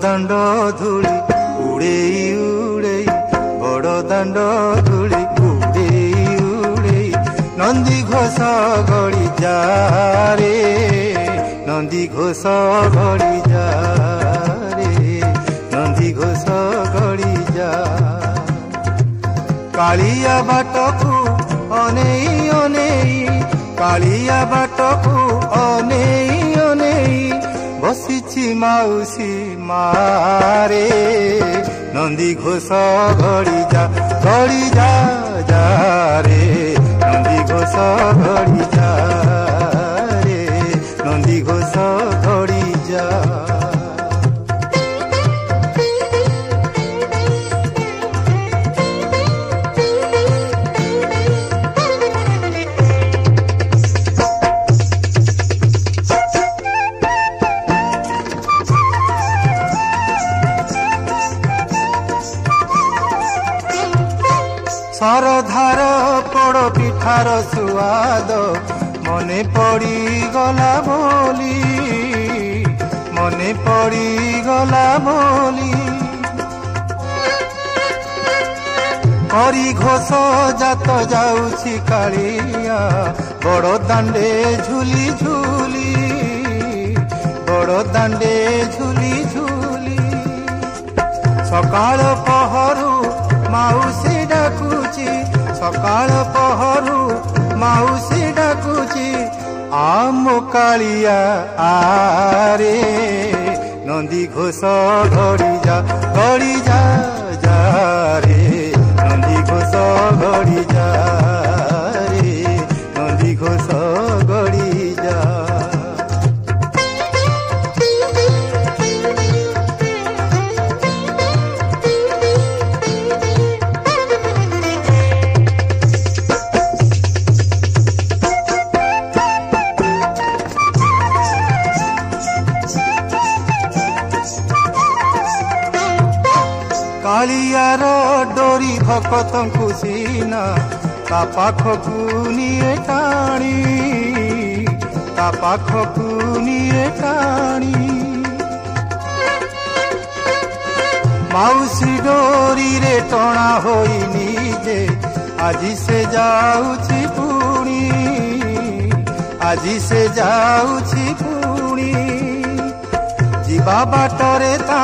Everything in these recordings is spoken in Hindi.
दांड धूली उड़ेई उड़ेई बड़ दांड धूली उड़ेई उड़ेई नंदी घोष गड़ी जा रे नंदी घोष गड़ी जा रे नंदी घोष गड़ी जा कालिया बाटकू अनेई अनेई कालिया बाटकू अनेई अनेई बसिछि माउसी मारे नंदी घोष गड़ी जा जा रे नंदी घोष गड़ी जा रे नंदी घोष गड़ी जा सरधार पोड़ पिठार सुआद मने पड़ी गला बोली मने पड़ी गला बोली करी घोष जात जाउछि कालिया बड़ दांडे झुली झुली बड़ दांडे झुली झुली सकाळ पहरु माउसी डाकुची सकाळ पहरु माउसी डाकुची आम कालिया आरे नंदी घोष गड़ी जा जा रे नंदी घोष गड़ी जा रे नंदी घोष गड़ी जा कालियार डोरी भक्तंकु सीना ता पाखकु निये टाणी ता पाखकु निये टाणी माउसी डोरी रे टणा होई निजे आजी से जाउछि पुणी आजी से जाउछि पुणी जीवा बाटरे ता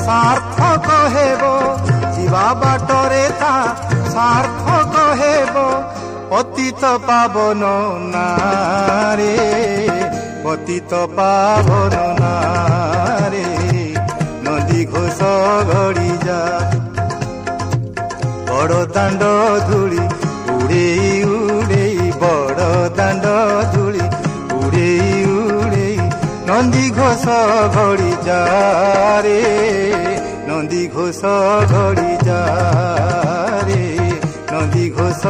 सार्थक हेबो जीवा बाटरे ता सार्थक हेबो पतित पावन नारे पतित पावन नारे नदी घोष गड़ी जा बड़ दांड धूली उड़ेई उड़ेई बड़ दांड धूली उड़ेई उड़ेई नंदी घोष गड़ी जा रे नंदी घोष गड़ी जा रे नंदी घोष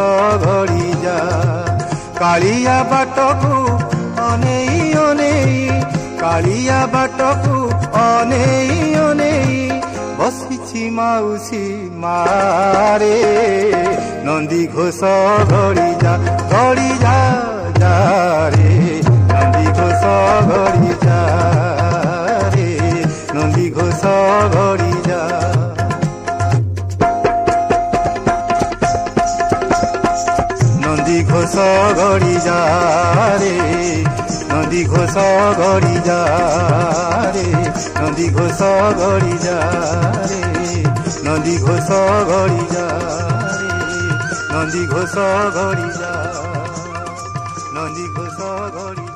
गड़ी जा कालिया बाटकू अनेई अनेई कालिया बाटकू अनेई अनेई बसिछि माउसी मारे नंदी घोष गड़ी जा जा रे नंदी घोष गड़ी जा रे नंदी घोष गड़ी जा नंदी घोष गड़ी जा रे नंदी घोष गड़ी जा रे नंदी घोष गड़ी जा रे नंदी घोष गड़ी जा रे नंदी घोष गड़ी जा नंदी घोष गड़ी